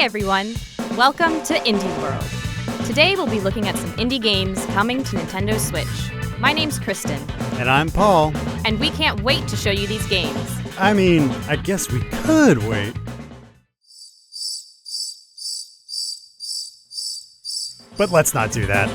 everyone! Welcome to Indie World. Today we'll be looking at some indie games coming to Nintendo Switch. My name's Kristen. And I'm Paul. And we can't wait to show you these games. I mean, I guess we could wait. But let's not do that.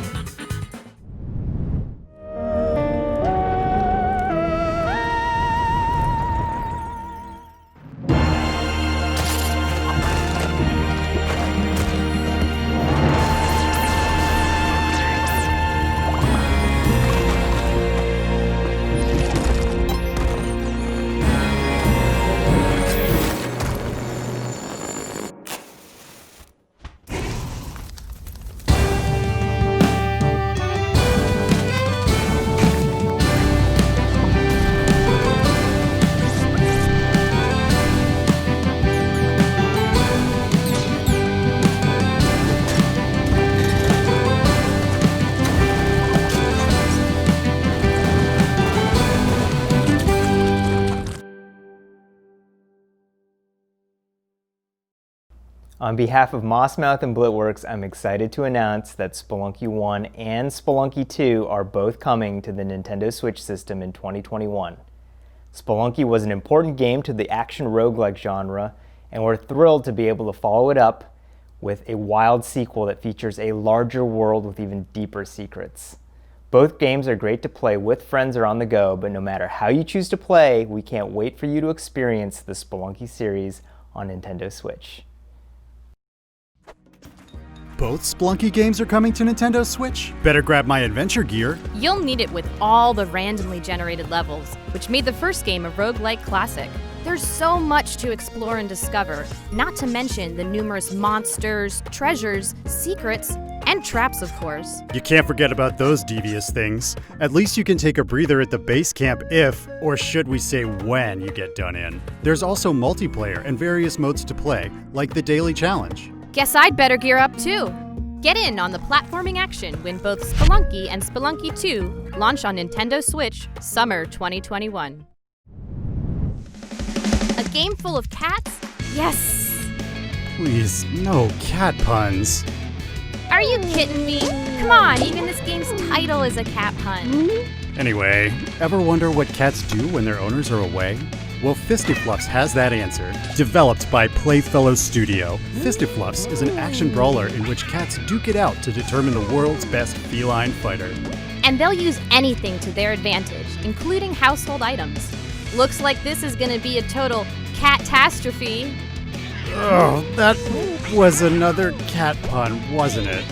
On behalf of Mossmouth and Blitworks, I'm excited to announce that Spelunky 1 and Spelunky 2 are both coming to the Nintendo Switch system in 2021. Spelunky was an important game to the action roguelike genre, and we're thrilled to be able to follow it up with a wild sequel that features a larger world with even deeper secrets. Both games are great to play with friends or on the go, but no matter how you choose to play, we can't wait for you to experience the Spelunky series on Nintendo Switch. Both Spelunky games are coming to Nintendo Switch? Better grab my adventure gear. You'll need it with all the randomly generated levels, which made the first game a roguelike classic. There's so much to explore and discover, not to mention the numerous monsters, treasures, secrets, and traps, of course. You can't forget about those devious things. At least you can take a breather at the base camp if, or should we say when, you get done in. There's also multiplayer and various modes to play, like the daily challenge. Guess I'd better gear up too. Get in on the platforming action when both Spelunky and Spelunky 2 launch on Nintendo Switch summer 2021. A game full of cats? Yes! Please, no cat puns. Are you kidding me? Come on, even this game's title is a cat pun. Anyway, ever wonder what cats do when their owners are away? Well, Fistifluffs has that answer. Developed by Playfellow Studio, Fistifluffs is an action brawler in which cats duke it out to determine the world's best feline fighter. And they'll use anything to their advantage, including household items. Looks like this is gonna be a total catastrophe. Oh, that was another cat pun, wasn't it?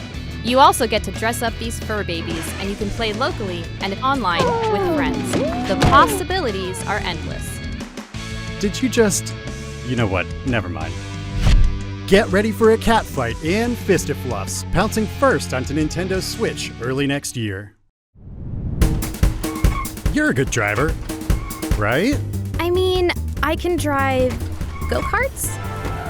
You also get to dress up these fur babies, and you can play locally and online with friends. The possibilities are endless. Did you just... You know what, never mind. Get ready for a cat fight in Fistifluffs, pouncing first onto Nintendo Switch early next year. You're a good driver, right? I mean, I can drive go-karts?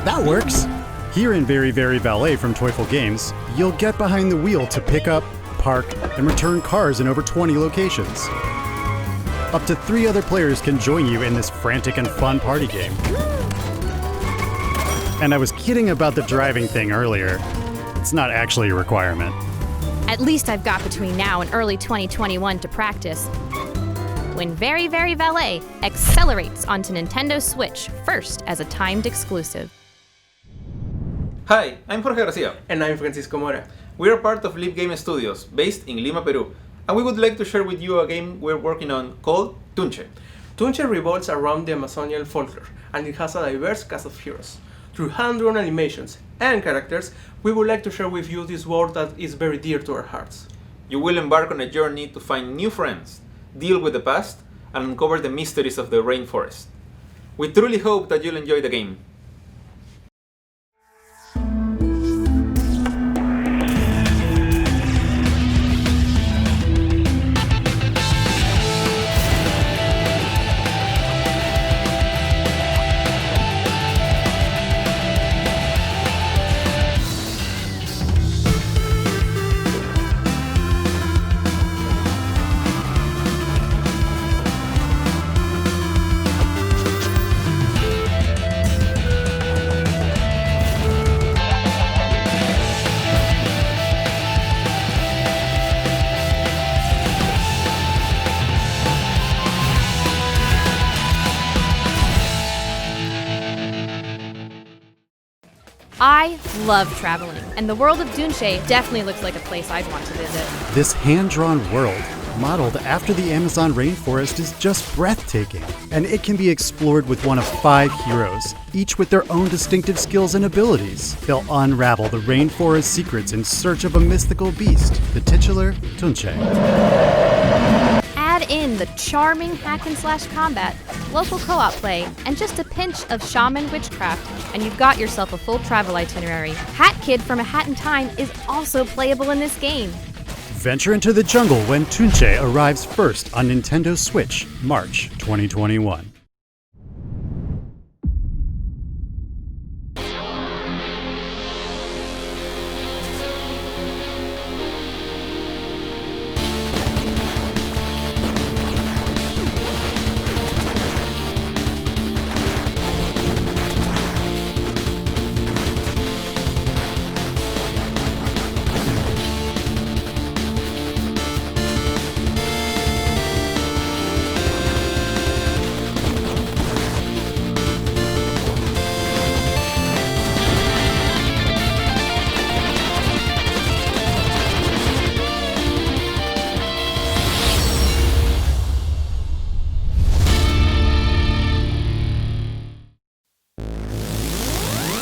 That works. Here in Very Very Valet from Toyful Games, you'll get behind the wheel to pick up, park, and return cars in over 20 locations. Up to 3 other players can join you in this frantic and fun party game. And I was kidding about the driving thing earlier. It's not actually a requirement. At least I've got between now and early 2021 to practice. When Very Very Valet accelerates onto Nintendo Switch first as a timed exclusive. Hi, I'm Jorge Garcia. And I'm Francisco Mora. We are part of Live Game Studios, based in Lima, Peru. And we would like to share with you a game we're working on called Tunche. Tunche revolves around the Amazonian folklore, and it has a diverse cast of heroes. Through hand-drawn animations and characters, we would like to share with you this world that is very dear to our hearts. You will embark on a journey to find new friends, deal with the past, and uncover the mysteries of the rainforest. We truly hope that you'll enjoy the game. I love traveling, and the world of Dunche definitely looks like a place I'd want to visit. This hand-drawn world, modeled after the Amazon rainforest, is just breathtaking, and it can be explored with one of 5 heroes, each with their own distinctive skills and abilities. They'll unravel the rainforest secrets in search of a mystical beast, the titular Tunche. Add in the charming hack-and-slash combat, local co-op play, and just a pinch of shaman witchcraft, and you've got yourself a full travel itinerary. Hat Kid from A Hat in Time is also playable in this game. Venture into the jungle when Tunche arrives first on Nintendo Switch, March 2021.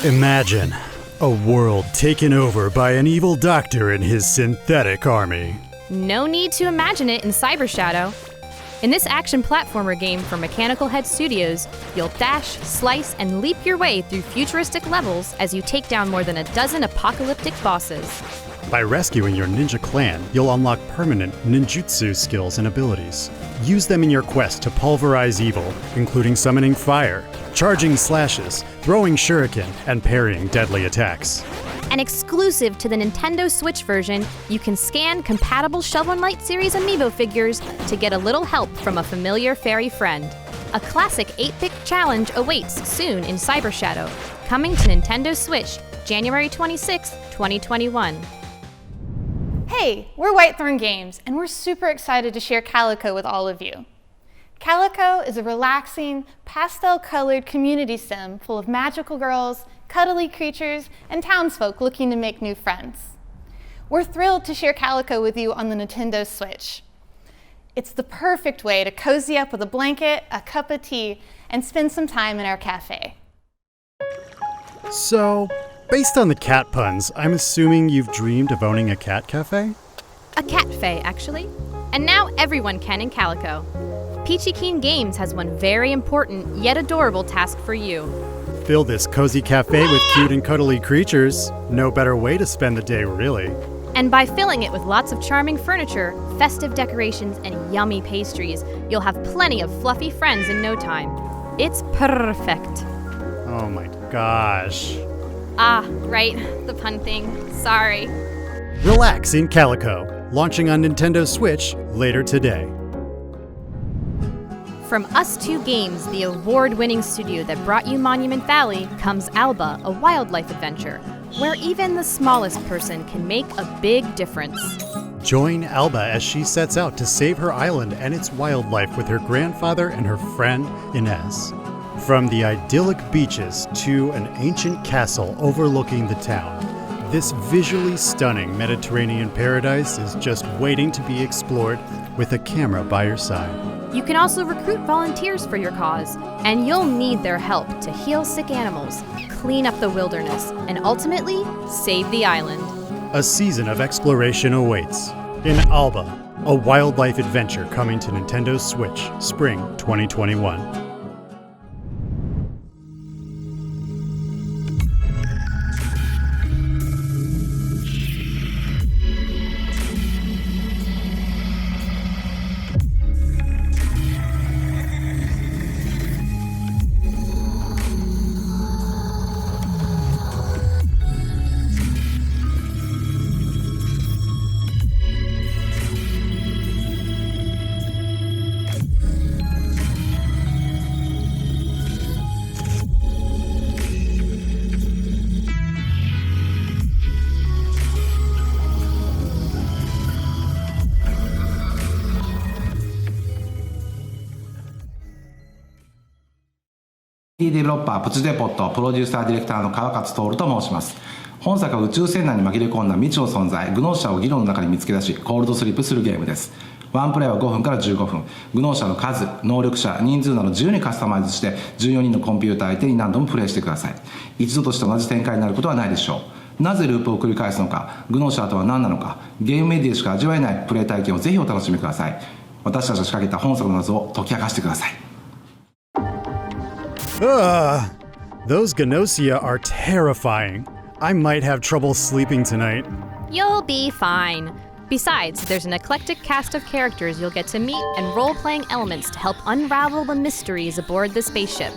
Imagine a world taken over by an evil doctor and his synthetic army. No need to imagine it in Cyber Shadow. In this action platformer game from Mechanical Head Studios, you'll dash, slice, and leap your way through futuristic levels as you take down more than a dozen apocalyptic bosses. By rescuing your ninja clan, you'll unlock permanent ninjutsu skills and abilities. Use them in your quest to pulverize evil, including summoning fire, charging slashes, throwing shuriken, and parrying deadly attacks. And exclusive to the Nintendo Switch version, you can scan compatible Shovel Knight series amiibo figures to get a little help from a familiar fairy friend. A classic 8-bit challenge awaits soon in Cyber Shadow, coming to Nintendo Switch, January 26, 2021. Hey, we're Whitethorn Games, and we're super excited to share Calico with all of you. Calico is a relaxing, pastel-colored community sim full of magical girls, cuddly creatures, and townsfolk looking to make new friends. We're thrilled to share Calico with you on the Nintendo Switch. It's the perfect way to cozy up with a blanket, a cup of tea, and spend some time in our cafe. So, based on the cat puns, I'm assuming you've dreamed of owning a cat cafe? A catfe, actually. And now everyone can in Calico. Peachy Keen Games has one very important yet adorable task for you. Fill this cozy cafe with cute and cuddly creatures. No better way to spend the day, really. And by filling it with lots of charming furniture, festive decorations, and yummy pastries, you'll have plenty of fluffy friends in no time. It's perfect. Oh my gosh. Ah, right, the pun thing. Sorry. Relax in Calico, launching on Nintendo Switch later today. From Us2 Games, the award-winning studio that brought you Monument Valley, comes Alba, a wildlife adventure, where even the smallest person can make a big difference. Join Alba as she sets out to save her island and its wildlife with her grandfather and her friend Inez. From the idyllic beaches to an ancient castle overlooking the town, this visually stunning Mediterranean paradise is just waiting to be explored with a camera by your side. You can also recruit volunteers for your cause, and you'll need their help to heal sick animals, clean up the wilderness, and ultimately, save the island. A season of exploration awaits in Alba, a wildlife adventure coming to Nintendo Switch, spring 2021. デベロッパープチデポットプロデューサーディレクターの川勝徹と申します。本作は宇宙船内に紛れ込んだ未知の存在グノーシャを議論の中に見つけ出しコールドスリープするゲームです。ワンプレイは5分から15分。グノーシャの数、能力者、人数など自由にカスタマイズして14人のコンピューター相手に何度もプレイしてください。一度として同じ展開になることはないでしょう。なぜループを繰り返すのか、グノーシャとは何なのか、ゲームメディアしか味わえないプレイ体験をぜひお楽しみください。私たちが仕掛けた本作の謎を解き明かしてください。Those Gnosia are terrifying. I might have trouble sleeping tonight. You'll be fine. Besides, there's an eclectic cast of characters you'll get to meet and role-playing elements to help unravel the mysteries aboard the spaceship.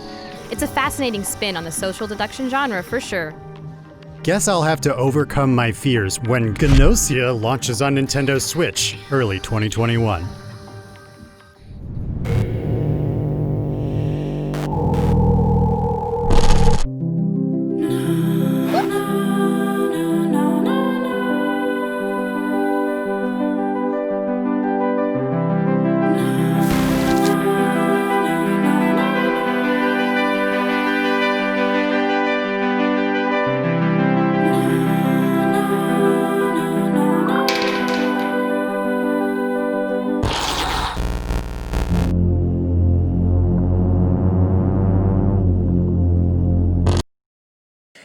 It's a fascinating spin on the social deduction genre for sure. Guess I'll have to overcome my fears when Gnosia launches on Nintendo Switch early 2021.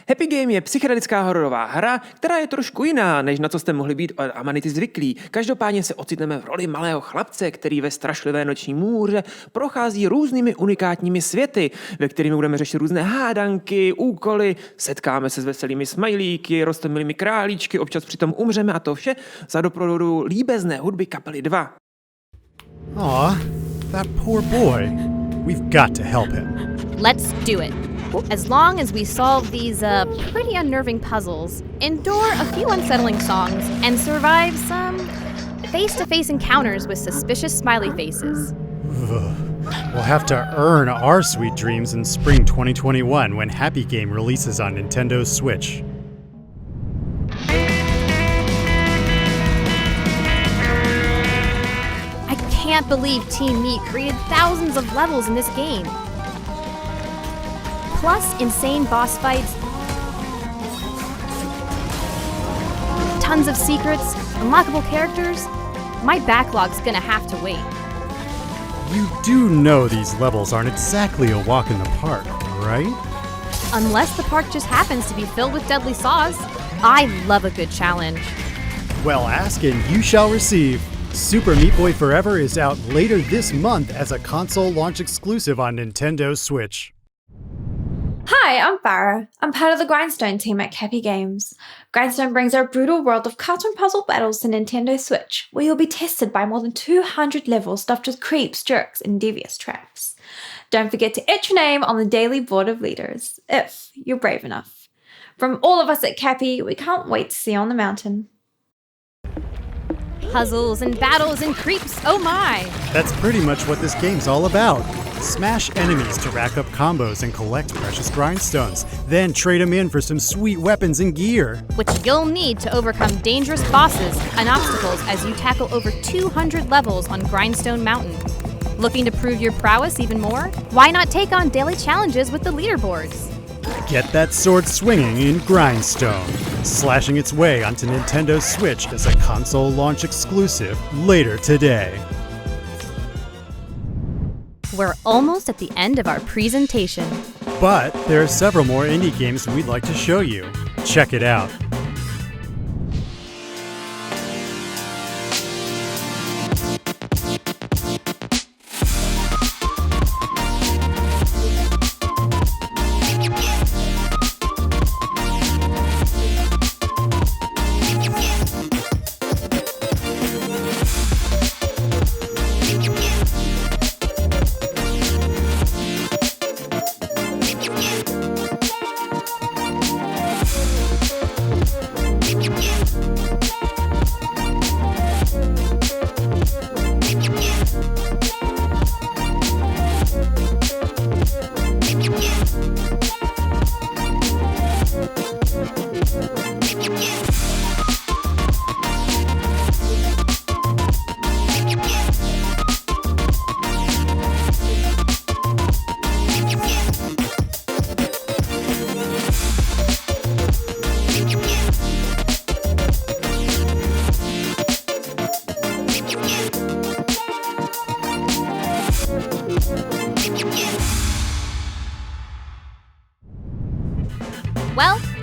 Happy Game je psychedelická hororová hra, která je trošku jiná, než na co jste mohli být od Amanity zvyklí. Každopádně se ocitneme v roli malého chlapce, který ve strašlivé noční můře prochází různými unikátními světy, ve kterými budeme řešit různé hádanky, úkoly, setkáme se s veselými smajlíky, roztomilými králíčky, občas přitom umřeme a to vše za doprovodu líbezné hudby kapely 2. Aw, that poor boy. We've got to help him. Let's do it. As long as we solve these pretty unnerving puzzles, endure a few unsettling songs, and survive some face-to-face encounters with suspicious smiley faces. We'll have to earn our sweet dreams in spring 2021 when Happy Game releases on Nintendo Switch. I can't believe Team Meat created thousands of levels in this game. Plus insane boss fights, tons of secrets, unlockable characters. My backlog's gonna have to wait. You do know these levels aren't exactly a walk in the park, right? Unless the park just happens to be filled with deadly saws. I love a good challenge. Well, ask and you shall receive. Super Meat Boy Forever is out later this month as a console launch exclusive on Nintendo Switch. Hi, I'm Farah. I'm part of the Grindstone team at Happy Games. Grindstone brings our brutal world of cartoon puzzle battles to Nintendo Switch, where you'll be tested by more than 200 levels stuffed with creeps, jerks, and devious traps. Don't forget to etch your name on the daily board of leaders, if you're brave enough. From all of us at Cappy, we can't wait to see you on the mountain. Puzzles and battles and creeps, oh my! That's pretty much what this game's all about. Smash enemies to rack up combos and collect precious grindstones, then trade them in for some sweet weapons and gear. Which you'll need to overcome dangerous bosses and obstacles as you tackle over 200 levels on Grindstone Mountain. Looking to prove your prowess even more? Why not take on daily challenges with the leaderboards? Get that sword swinging in Grindstone, slashing its way onto Nintendo Switch as a console launch exclusive later today. We're almost at the end of our presentation. But there are several more indie games we'd like to show you. Check it out.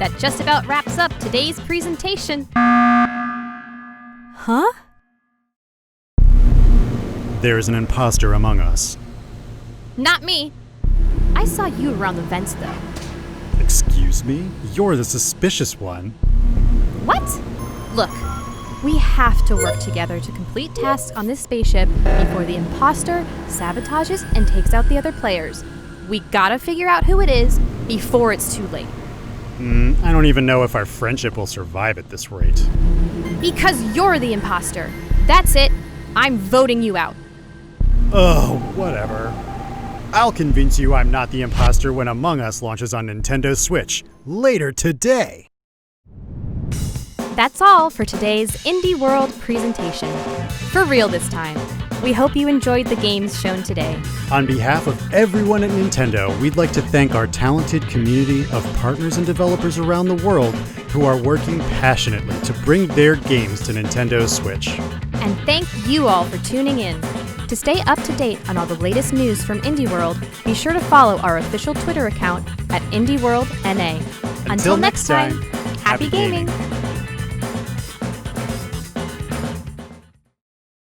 that just about wraps up today's presentation. Huh? There's an imposter among us. Not me. I saw you around the vents, though. Excuse me? You're the suspicious one. What? Look, we have to work together to complete tasks on this spaceship before the imposter sabotages and takes out the other players. We gotta figure out who it is before it's too late. I don't even know if our friendship will survive at this rate. Because you're the imposter. That's it. I'm voting you out. Oh, whatever. I'll convince you I'm not the imposter when Among Us launches on Nintendo Switch later today. That's all for today's Indie World presentation. For real this time. We hope you enjoyed the games shown today. On behalf of everyone at Nintendo, we'd like to thank our talented community of partners and developers around the world who are working passionately to bring their games to Nintendo Switch. And thank you all for tuning in. To stay up to date on all the latest news from Indie World, be sure to follow our official Twitter account at IndieWorldNA. Until next time, happy gaming!